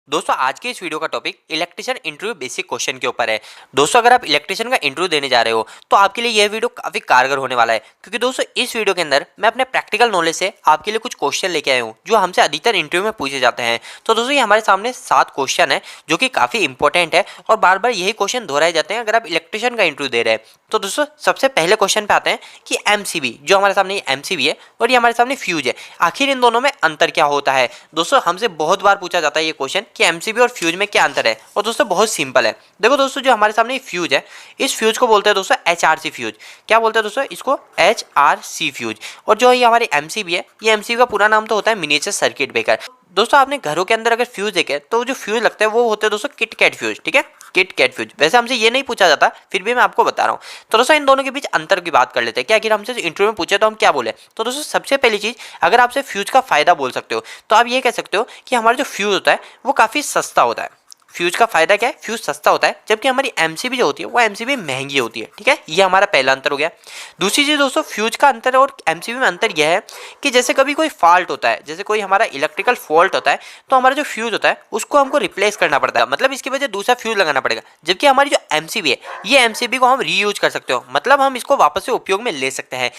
दोस्तों आज के इस वीडियो का topic electrician interview basic question के ऊपर है। दोस्तों अगर आप इलेक्ट्रिशियन का इंटरव्यू देने जा रहे हो तो आपके लिए यह वीडियो काफी कारगर होने वाला है, क्योंकि दोस्तों इस वीडियो के अंदर मैं अपने प्रैक्टिकल नॉलेज से आपके लिए कुछ क्वेश्चन लेके आया हूँ जो हमसे अधिकतर इंटरव्यू में पूछे जाते हैं। तो दोस्तों ये हमारे सामने 7 क्वेश्चन है जो कि काफी इंपॉर्टेंट है और बार बार यही क्वेश्चन दोहराए जाते हैं अगर आप इलेक्ट्रिशियन का इंटरव्यू दे रहे हैं। तो दोस्तों सबसे पहले क्वेश्चन पे आते हैं कि एमसीबी, जो हमारे सामने एमसीबी है और ये हमारे सामने फ्यूज है, आखिर इन दोनों में अंतर क्या होता है। दोस्तों हमसे बहुत बार पूछा जाता है ये क्वेश्चन कि एमसीबी और फ्यूज में क्या अंतर है, और दोस्तों बहुत सिंपल है। देखो दोस्तों जो हमारे सामने फ्यूज है, इस फ्यूज को बोलते हैं दोस्तों एचआरसी फ्यूज। क्या बोलते हैं दोस्तों इसको? HRC fuse. और जो ये हमारी एमसीबी है, ये एमसीबी का पूरा नाम तो होता है मिनिएचर सर्किट ब्रेकर। दोस्तों आपने घरों के अंदर अगर फ्यूज देखे तो जो फ्यूज लगता है वो होते हैं दोस्तों किट कैट फ्यूज। ठीक है, किट कैट फ्यूज। वैसे हमसे ये नहीं पूछा जाता, फिर भी मैं आपको बता रहा हूँ। तो दोस्तों इन दोनों के बीच अंतर की बात कर लेते हैं कि आखिर हमसे इंटरव्यू में पूछे तो हम क्या बोले। तो दोस्तों सबसे पहली चीज, अगर आपसे फ्यूज का फायदा बोल सकते हो तो आप ये कह सकते हो कि हमारा जो फ्यूज होता है वो काफी सस्ता होता है। फ्यूज का फायदा क्या है? फ्यूज सस्ता होता है, जबकि हमारी एमसीबी जो होती है वो एमसीबी महंगी होती है। ठीक है, ये हमारा पहला अंतर हो गया। दूसरी चीज दोस्तों, फ्यूज का अंतर और एमसीबी में अंतर यह है कि जैसे कभी कोई फॉल्ट होता है, जैसे कोई हमारा इलेक्ट्रिकल फॉल्ट होता है, तो हमारा जो फ्यूज होता है उसको हमको रिप्लेस करना पड़ता है, मतलब इसकी वजह दूसरा फ्यूज लगाना पड़ेगा। जबकि हमारी जो एमसीबी है, ये एमसीबी को हम रीयूज कर सकते हो, मतलब हम इसको वापस से उपयोग में ले सकते हैं।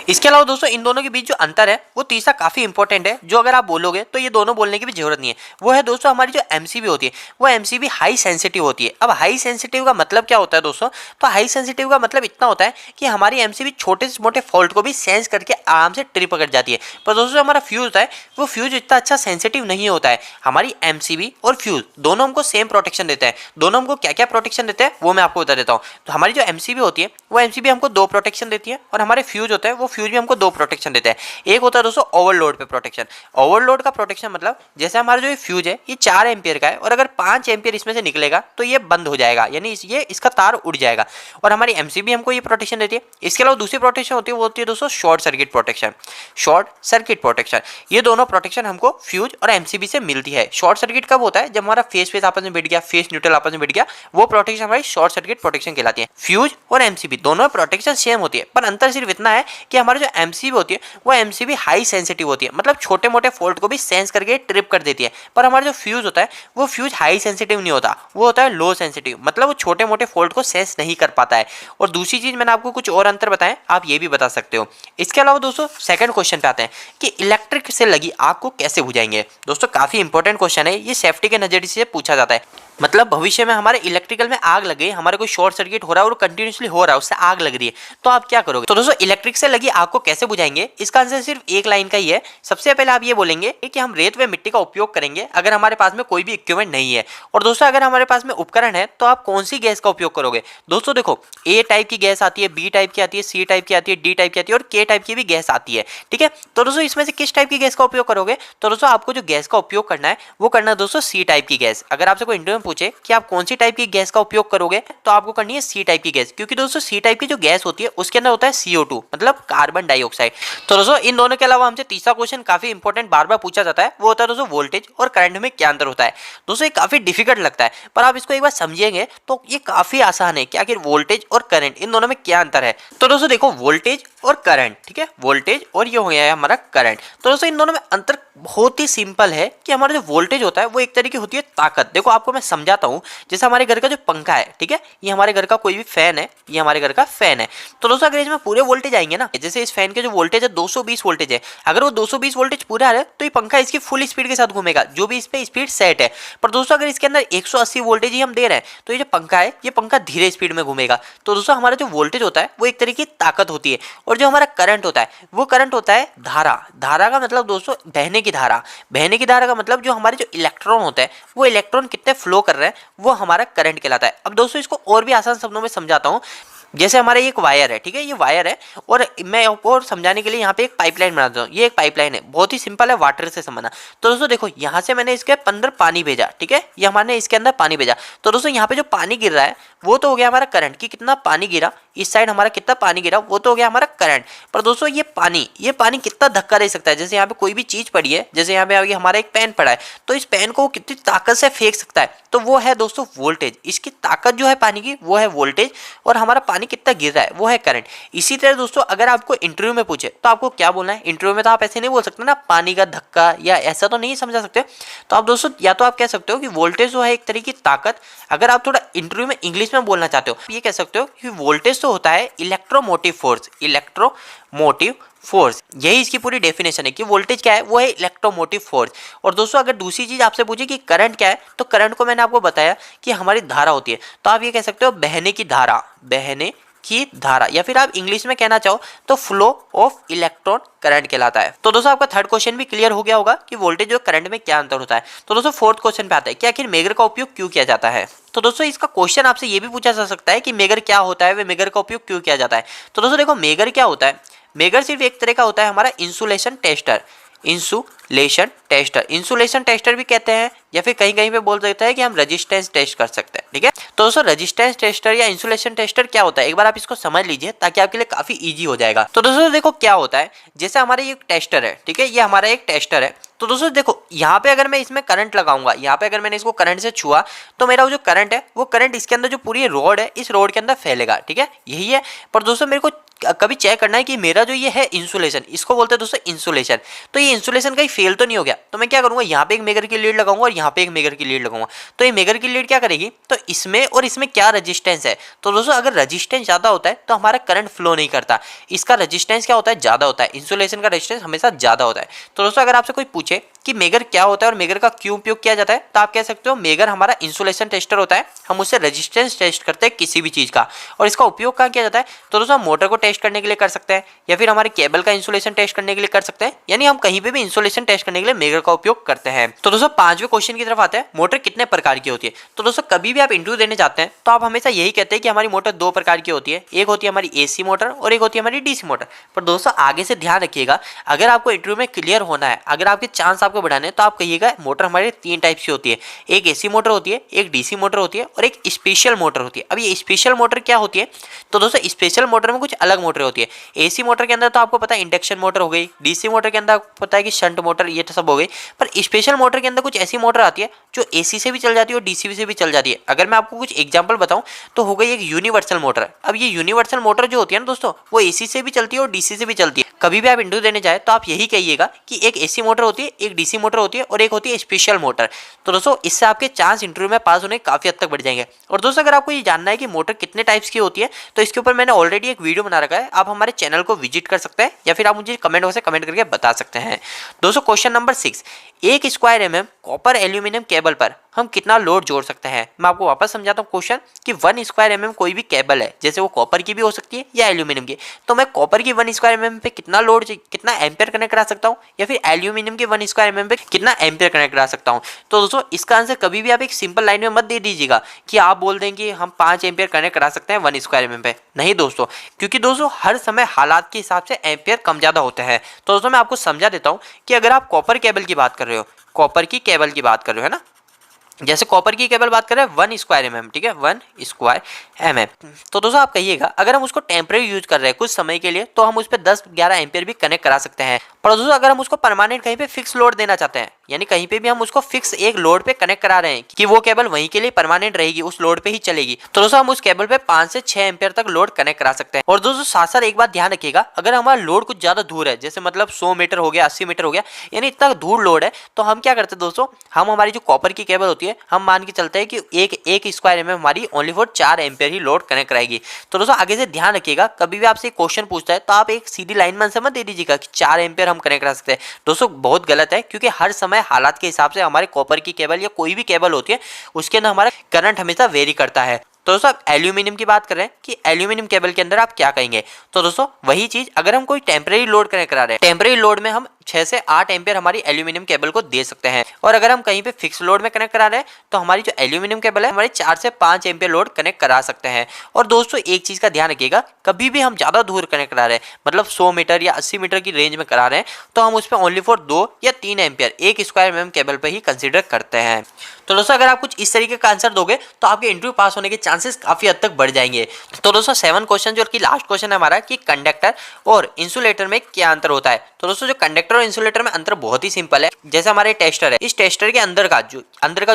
इसके अलावा दोस्तों इन दोनों के बीच जो अंतर है वो तीसरा काफी इंपॉर्टेंट है, जो अगर आप बोलोगे तो ये दोनों बोलने की भी जरूरत नहीं है। वो है दोस्तों हमारी जो एमसीबी होती है वो एमसीबी हाई सेंसिटिव होती है। अब हाई सेंसिटिव का मतलब क्या होता है दोस्तों? तो हाई सेंसिटिव का मतलब इतना होता है कि हमारी एमसीबी छोटे से मोटे फॉल्ट को भी सेंस करके आराम से ट्रिप पकड़ जाती है। पर दोस्तों हमारा फ्यूज होता है वो फ्यूज इतना अच्छा सेंसिटिव नहीं होता है। हमारी एमसीबी और फ्यूज दोनों हमको सेम प्रोटेक्शन देते हैं। दोनों हमको क्या क्या प्रोटेक्शन देते हैं वो मैं आपको बता देता हूँ। तो हमारी जो एमसीबी होती है वो एमसीबी हमको 2 प्रोटेक्शन देती है, और हमारे फ्यूज होता है वो फ्यूज भी हमको 2 प्रोटेक्शन देते हैं। एक होता है दोस्तों ओवरलोड पे प्रोटेक्शन। ओवरलोड का प्रोटेक्शन मतलब जैसे हमारा जो फ्यूज है ये 4 एम्पियर का है, और अगर 5 एम्पियर इसमें से निकलेगा तो ये बंद हो जाएगा, यानी ये इसका तार उड़ जाएगा, और हमारी एमसीबी हमको ये प्रोटेक्शन देती है। इसके अलावा दूसरी प्रोटेक्शन होती है वो होती है दोस्तों short circuit protection. Short circuit protection, ये दोनों प्रोटेक्शन हमको फ्यूज और एमसीबी से मिलती है। शॉर्ट सर्किट कब होता है? जब हमारा फेस फेस आपस में बैठ गया, फेस न्यूट्रल आपस में बैठ गया, वो प्रोटेक्शन हमारी शॉर्ट सर्किट प्रोटेक्शन कहलाती है। फ्यूज और एमसीबी दोनों प्रोटेक्शन सेम होती है, पर अंतर सिर्फ इतना है कि हमारी जो एमसीबी होती है वो एमसीबी हाई सेंसिटिव होती है, मतलब छोटे मोटे फॉल्ट को भी सेंस करके ट्रिप कर देती है। पर हमारा जो फ्यूज होता है वो फ्यूज हाई सेंसिटिव नहीं होता, वो होता है लो सेंसिटिव, मतलब वो छोटे मोटे फॉल्ट को सेंस नहीं कर पाता है। और दूसरी चीज मैंने आपको कुछ और अंतर बताएं, आप ये भी बता सकते हो। इसके अलावा दोस्तों सेकंड क्वेश्चन पे आते हैं कि इलेक्ट्रिक से लगी आग को कैसे बुझाएंगे। दोस्तों काफी इंपॉर्टेंट क्वेश्चन है, ये सेफ्टी के नजरिए से पूछा जाता है। मतलब भविष्य में हमारे इलेक्ट्रिकल में आग लगे, हमारे कोई शॉर्ट सर्किट हो रहा है और कंटिन्यूसली हो रहा है, उससे आग लग रही है, तो आप क्या करोगे? तो दोस्तों इलेक्ट्रिक से लगी आग को कैसे बुझाएंगे, इसका आंसर सिर्फ एक लाइन का ही है। सबसे पहले आप ये बोलेंगे कि हम रेत व मिट्टी का उपयोग करेंगे अगर हमारे पास में कोई भी इक्विपमेंट नहीं है। और दोस्तों अगर हमारे पास में उपकरण है तो आप कौन सी गैस का उपयोग करोगे? दोस्तों देखो, ए टाइप की गैस आती है, बी टाइप की आती है, सी टाइप की आती है, डी टाइप की आती है और के टाइप की भी गैस आती है। ठीक है, तो दोस्तों इसमें से किस टाइप की गैस का उपयोग करोगे? तो दोस्तों आपको जो गैस का उपयोग करना है वो करना है दोस्तों सी टाइप की गैस। अगर आपसे कोई इंटरव्यू में पूछे कि आप कौन सी टाइप की गैस का उपयोग करोगे, तो आपको करनी है सी टाइप की गैस, क्योंकि दोस्तों सी टाइप की जो गैस होती है उसके अंदर होता है CO2, मतलब कार्बन डाइऑक्साइड। तो दोस्तों इन दोनों के अलावा हमसे तीसरा क्वेश्चन काफी इंपॉर्टेंट बार बार पूछा जाता है, वो होता है दोस्तों वोल्टेज और करंट में क्या अंतर होता है। दोस्तों ये काफी डिफिकल्ट लगता है, पर आप इसको एक बार समझेंगे तो ये काफी आसान है कि आखिर वोल्टेज और करंट इन दोनों में क्या अंतर है। तो दोस्तों देखो, वोल्टेज और करंट, ठीक है, वोल्टेज और ये हो गया है हमारा करंट। तो दोस्तों इन दोनों में अंतर बहुत ही सिंपल है कि हमारा जो वोल्टेज होता है वो एक तरीके होती है ताकत। देखो आपको मैं समझाता हूं, जैसे हमारे घर का जो पंखा है, ठीक है, ये हमारे घर का कोई भी फैन है, ये हमारे घर का फैन है। तो दोस्तों अगर इसमें पूरे वोल्टेज आएंगे ना, जैसे इस फैन के जो वोल्टेज है 220 वोल्टेज है, अगर वो 220 वोल्टेज पूरा है तो ये पंखा इसकी फुल स्पीड के साथ घूमेगा, जो भी इस पे स्पीड सेट है। पर दोस्तों अगर इसके अंदर 180 वोल्टेज ही हम दे रहे हैं तो ये जो पंखा है ये पंखा धीरे स्पीड में घूमेगा। तो दोस्तों हमारा जो वोल्टेज होता है वो एक तरीके की ताकत होती है, और जो हमारा करंट होता है वो करंट होता है धारा। धारा का मतलब दोस्तों बहने की धारा। बहने की धारा का मतलब जो हमारे जो इलेक्ट्रॉन होते हैं वो इलेक्ट्रॉन कितने फ्लो कर रहे हैं वो हमारा करंट कहलाता है। अब दोस्तों इसको और भी आसान शब्दों में समझाता हूँ। जैसे हमारे एक वायर है, ठीक है, ये वायर है, और मैं और समझाने के लिए यहाँ पे एक पाइपलाइन बनाता हूँ। ये एक पाइपलाइन है, बहुत ही सिंपल है, वाटर से संबंधा। तो दोस्तों देखो, यहाँ से मैंने इसके अंदर पानी भेजा, ठीक है, ये हमारे इसके अंदर पानी भेजा। तो दोस्तों यहाँ पे जो पानी गिर रहा है वो तो हो गया हमारा करंट, कि कितना पानी गिरा, इस साइड हमारा कितना पानी गिरा वो तो हो गया हमारा करंट। पर दोस्तों ये पानी कितना धक्का दे सकता है, जैसे यहाँ पे कोई भी चीज पड़ी है, जैसे यहाँ पे हमारा एक पेन पड़ा है, तो इस पेन को कितनी ताकत से फेंक सकता है, तो वो है दोस्तों वोल्टेज। इसकी ताकत जो है पानी की वो है वोल्टेज, और हमारा पानी कितना गिर रहा है वो है करंट। इसी तरह दोस्तों अगर आपको इंटरव्यू में पूछे तो आपको क्या बोलना है, इंटरव्यू में तो आप ऐसे नहीं बोल सकते ना पानी का धक्का, या ऐसा तो नहीं समझा सकते। तो आप दोस्तों या तो आप कह सकते हो कि वोल्टेज जो है एक तरह की ताकत। अगर आप थोड़ा इंटरव्यू में इंग्लिश में बोलना चाहते हो ये कह सकते हो कि वोल्टेज तो होता है इलेक्ट्रोमोटिव फोर्स, इलेक्ट्रोमोटिव फोर्स, यही इसकी पूरी डेफिनेशन है कि वोल्टेज क्या है, वो है इलेक्ट्रोमोटिव फोर्स। और दोस्तों अगर दूसरी चीज आपसे पूछे कि करंट क्या है, तो करंट को मैंने आपको बताया कि हमारी धारा होती है, तो आप ये कह सकते हो बहने की धारा, बहने की धारा, या फिर आप इंग्लिश में कहना चाहो तो फ्लो ऑफ इलेक्ट्रॉन करंट कहलाता है। तो दोस्तों आपका थर्ड क्वेश्चन भी क्लियर हो गया होगा कि वोल्टेज और करंट में क्या अंतर होता है। तो दोस्तों फोर्थ क्वेश्चन पे आता है कि आखिर मेगर का उपयोग क्यों किया जाता है। तो दोस्तों इसका क्वेश्चन आपसे ये भी पूछा जा सकता है कि मेगर क्या होता है, वे मेगर का उपयोग क्यों किया जाता है। तो दोस्तों देखो मेगर क्या होता है, मेगर सिर्फ एक तरह का होता है हमारा insulation tester, insulation tester, insulation tester भी कहते हैं, या फिर कहीं कहीं पे बोल सकते हैं कि हम रेजिस्टेंस टेस्ट कर सकते हैं। ठीक है, तो दोस्तों रेजिस्टेंस टेस्टर या इंसुलेशन टेस्टर क्या होता है, एक बार आप इसको समझ लीजिए ताकि आपके लिए काफी इजी हो जाएगा। तो दोस्तों देखो क्या होता है, जैसे हमारा ये टेस्टर है, ठीक है, ये हमारा एक टेस्टर है। तो दोस्तों देखो यहाँ पे अगर मैं इसमें करंट लगाऊंगा, यहाँ पे अगर मैंने इसको करंट से छुआ तो मेरा वो जो करंट है वो करंट इसके अंदर जो पूरी रोड है इस रोड के अंदर फैलेगा। ठीक है, यही है। पर दोस्तों मेरे को कभी चेक करना है कि मेरा जो ये है इंसुलेशन, इसको बोलते हैं दोस्तों इंसुलेशन, तो ये इंसुलेशन कहीं फेल तो नहीं हो गया। तो मैं क्या करूंगा, यहाँ पे एक मेगर की लीड लगाऊंगा और यहाँ पे एक मेगर की लीड लगाऊंगा। तो ये मेगर की लीड क्या करेगी, तो इसमें और इसमें क्या रेजिस्टेंस है, तो दोस्तों अगर रेजिस्टेंस ज्यादा होता है तो हमारा करंट फ्लो नहीं करता, इसका रेजिस्टेंस क्या होता है, ज्यादा होता है, इंसुलेशन का रेजिस्टेंस हमेशा ज्यादा होता है। तो दोस्तों अगर आपसे कोई पूछे कि मेगर क्या होता है और मेगर का क्यों उपयोग किया जाता है, तो आप कह सकते हो मेगर हमारा इंसुलेशन टेस्टर होता है, हम उससे रेजिस्टेंस टेस्ट करते हैं किसी भी चीज का। और इसका उपयोग कहाँ किया जाता है, तो दोस्तों मोटर को टेस्ट करने के लिए कर सकते हैं, या फिर हमारे केबल का इंसुलेशन टेस्ट करने के लिए कर सकते हैं, यानी हम कहीं पे भी इंसुलेशन टेस्ट करने के लिए मेगर का उपयोग करते हैं। तो दोस्तों पांचवें क्वेश्चन की तरफ आते हैं, मोटर कितने प्रकार की होती है। तो दोस्तों कभी भी आप इंटरव्यू देने जाते हैं तो आप हमेशा यही कहते हैं कि हमारी मोटर दो प्रकार की होती है, एक होती है हमारी एसी मोटर और एक होती है हमारी डीसी मोटर। पर दोस्तों आगे से ध्यान रखिएगा, अगर आपको इंटरव्यू में क्लियर होना है, अगर आपके चांस आपको बढ़ाने हैं, तो आप कहिएगा मोटर हमारे तीन टाइप्स की होती है, एक एसी मोटर होती है, एक डीसी मोटर होती है और एक स्पेशल मोटर होती है। अब ये स्पेशल मोटर क्या होती है, तो दोस्तों स्पेशल मोटर में कुछ अलग मोटर होती है। एसी मोटर के अंदर तो आपको पता है इंडक्शन मोटर हो गई, डीसी मोटर के अंदर आपको पता है कि शंट मोटर, ये तो सब हो गई। पर स्पेशल मोटर के अंदर कुछ ऐसी मोटर आती है जो एसी से भी चल जाती है और डीसी से भी चल जाती है। अगर मैं आपको कुछ एग्जांपल बताऊं तो हो गई एक यूनिवर्सल मोटर। अब ये यूनिवर्सल मोटर जो होती है ना दोस्तों, वो एसी से भी चलती है और डीसी से भी चलती है। कभी भी आप इंटरव्यू देने जाए तो आप यही कहिएगा कि एक एसी मोटर होती है, एक डीसी मोटर होती है और एक होती है स्पेशल मोटर। तो दोस्तों इससे आपके चांस इंटरव्यू में पास होने काफी हद तक बढ़ जाएंगे। और दोस्तों अगर आपको ये जानना है कि मोटर कितने टाइप्स की होती है, तो इसके ऊपर मैंने ऑलरेडी एक वीडियो बना रखा है, आप हमारे चैनल को विजिट कर सकते हैं, या फिर आप मुझे कमेंट बॉक्स में कमेंट करके बता सकते हैं। दोस्तों क्वेश्चन नंबर 6, एक square MM copper aluminium cable पर हम कितना लोड जोड़ सकते हैं। मैं आपको वापस समझाता हूँ क्वेश्चन कि 1 स्क्वायर एमएम कोई भी केबल है, जैसे वो कॉपर की भी हो सकती है या एल्यूमिनियम की, तो मैं कॉपर की 1 स्क्वायर एमएम पे कितना लोड, कितना एम्पियर कनेक्ट करा सकता हूँ, या फिर एल्यूमिनियम के 1 स्क्वायर एमएम पे कितना एम्पियर कनेक्ट करा सकता हूँ। तो दोस्तों इसका आंसर कभी भी आप एक सिंपल लाइन में मत दे दीजिएगा कि आप बोल दें कि हम 5 एम्पियर कनेक्ट करा सकते हैं 1 स्क्वायर एमएम पे, नहीं दोस्तों, क्योंकि दोस्तों हर समय हालात के हिसाब से एम्पियर कम ज्यादा होते हैं। तो दोस्तों मैं आपको समझा देता हूँ कि अगर आप कॉपर केबल की बात कर रहे हो, कॉपर की केबल की बात कर रहे हो, है ना, जैसे कॉपर की केबल बात करें 1 स्क्वायर एमएम, ठीक है, 1 स्क्वायर एमएम, तो दोस्तों आप कहिएगा अगर हम उसको टेम्परेरी यूज कर रहे हैं कुछ समय के लिए, तो हम उस पर 10-11 एम्पियर भी कनेक्ट करा सकते हैं। पर दोस्तों अगर हम उसको परमानेंट कहीं पे फिक्स लोड देना चाहते हैं, यानी कहीं पे भी हम उसको फिक्स एक लोड पे कनेक्ट करा रहे हैं कि वो केबल वहीं के लिए परमानेंट रहेगी, उस लोड पे ही चलेगी, तो दोस्तों हम उस केबल पे 5 से 6 एम्पियर तक लोड कनेक्ट करा सकते हैं। और दोस्तों साथ साथ एक बात ध्यान रखिएगा, अगर हमारा लोड कुछ ज्यादा दूर है, जैसे मतलब 100 मीटर हो गया, 80 मीटर हो गया, यानी इतना दूर लोड है, तो हम क्या करते हैं दोस्तों, हम हमारी जो कॉपर की केबल होती है, हम मान के चलते हैं कि एक स्क्वायर एमएम हमारी only for 4 ampere he load connect कराएगी। तो दोस्तों आगे से ध्यान रखिएगा, कभी भी आपसे क्वेश्चन पूछता है तो आप एक सीधी लाइन में आंसर मत दे दीजिएगा कि 4 एम्पियर हम कनेक्ट करा सकते हैं। दोस्तों बहुत गलत है, क्योंकि हर समय हालात के हिसाब से हमारे कॉपर की केबल या कोई भी केबल होती है उसके अंदर हमारा करंट हमेशा वेरी करता है। तो दोस्तों आप एल्यूमिनियम की बात कर रहे हैं कि एल्यूमिनियम केबल के अंदर आप क्या कहेंगे, तो दोस्तों वही चीज, अगर हम कोई टेम्परेरी लोड कनेक्ट करा रहे हैं, टेम्परेरी लोड में हम 6 से 8 एम्पियर हमारी एल्यूमिनियम केबल को दे सकते हैं। और अगर हम कहीं पे फिक्स लोड में कनेक्ट करा रहे हैं तो हमारी जो एल्यूमिनियम केबल है हमारी 4 से 5 एम्पियर लोड कनेक्ट करा सकते हैं। और दोस्तों एक चीज का ध्यान रखिएगा, कभी भी हम ज्यादा दूर कनेक्ट करा रहे हैं, मतलब 100 मीटर या 80 मीटर की रेंज में करा रहे हैं, तो हम उस पर ओनली फॉर 2 या 3 एम्पियर 1 स्क्वायर एमएम केबल पे ही कंसिडर करते हैं। तो दोस्तों अगर आप कुछ इस तरीके का आंसर दोगे तो आपके इंटरव्यू पास होने के चांसेस काफी हद तक बढ़ जाएंगे। तो दोस्तों 7 क्वेश्चन जो कि लास्ट क्वेश्चन है हमारा कि कंडक्टर और इंसुलेटर में क्या अंतर होता है। तो दोस्तों जो कंडक्टर और इंसुलेटर में अंतर बहुत ही सिंपल है। जैसे हमारे टेस्टर है, इस टेस्टर के अंदर का जो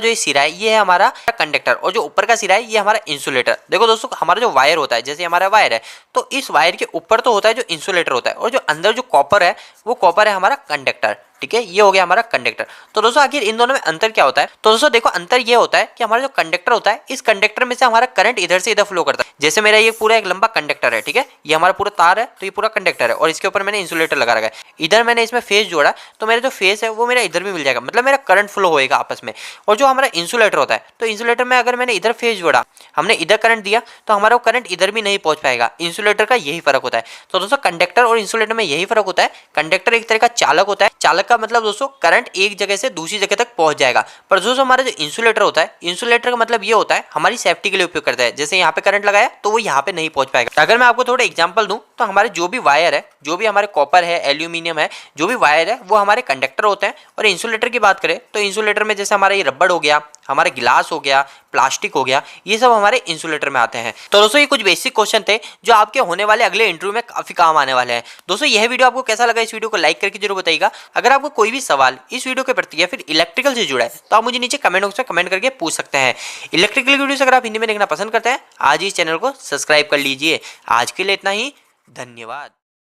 ये सिरा है ये है हमारा कंडक्टर, और जो ऊपर का सिरा है ये हमारा इंसुलेटर। देखो दोस्तों, हमारा जो वायर होता है, जैसे हमारा वायर है तो इस वायर के ऊपर तो होता है जो इंसुलेटर होता है, और जो अंदर जो कॉपर है वो कॉपर है हमारा कंडक्टर। ठीक है, ये हो गया हमारा कंडक्टर। तो दोस्तों आखिर इन दोनों में अंतर क्या होता है? तो दोस्तों देखो, अंतर ये होता है कि हमारा जो कंडक्टर होता है, इस कंडक्टर में से हमारा करंट इधर से इधर फ्लो करता है। जैसे मेरा ये पूरा एक लंबा कंडक्टर है, ठीक है, ये हमारा पूरा तार है, तो ये पूरा कंडक्टर है और इसके ऊपर मैंने इंसुलेटर लगा रखा है। इधर मैंने इसमें फेस जोड़ा, तो मेरा जो फेस है वो मेरा इधर भी मिल जाएगा, मतलब मेरा करंट फ्लो होएगा आपस में। और जो हमारा इंसुलेटर होता है, तो इंसुलेटर में अगर मैंने इधर फेस जोड़ा, हमने इधर करंट दिया, तो हमारा करंट इधर भी नहीं पहुंच पाएगा। इंसुलेटर का यही फर्क होता है। तो दोस्तों कंडक्टर और इंसुलेटर में यही फर्क होता है। कंडक्टर एक तरह का चालक होता है, चालक का मतलब दोस्तों करंट एक जगह से दूसरी जगह तक पहुंच जाएगा। पर दोस्तों हमारा जो इंसुलेटर होता है, इंसुलेटर का मतलब ये होता है हमारी सेफ्टी के लिए उपयोग करता है। जैसे यहाँ पे करंट लगाया तो वो यहाँ पे नहीं पहुंच पाएगा। अगर मैं आपको थोड़ा एग्जांपल दूं, तो हमारे जो भी वायर है, जो भी हमारे कॉपर है, एल्यूमिनियम है, जो भी वायर है वो हमारे कंडक्टर होते हैं। और इंसुलेटर की बात करें तो इंसुलेटर में जैसे हमारा ये रबड़ हो गया, हमारा गिलास हो गया, प्लास्टिक हो गया, ये सब हमारे इंसुलेटर में आते हैं। तो दोस्तों ये कुछ बेसिक क्वेश्चन थे जो आपके होने वाले अगले इंटरव्यू में काफी काम आने वाले हैं। दोस्तों यह वीडियो आपको कैसा लगा, इस वीडियो को लाइक करके जरूर बताइएगा। अगर आपको कोई भी सवाल इस वीडियो के प्रति या फिर इलेक्ट्रिकल से जुड़ा है तो आप मुझे नीचे कमेंट बॉक्स में कमेंट करके पूछ सकते हैं। इलेक्ट्रिकल वीडियोस अगर आप हिंदी में देखना पसंद करते हैं, आज ही इस चैनल को सब्सक्राइब कर लीजिए। आज के लिए इतना ही, धन्यवाद।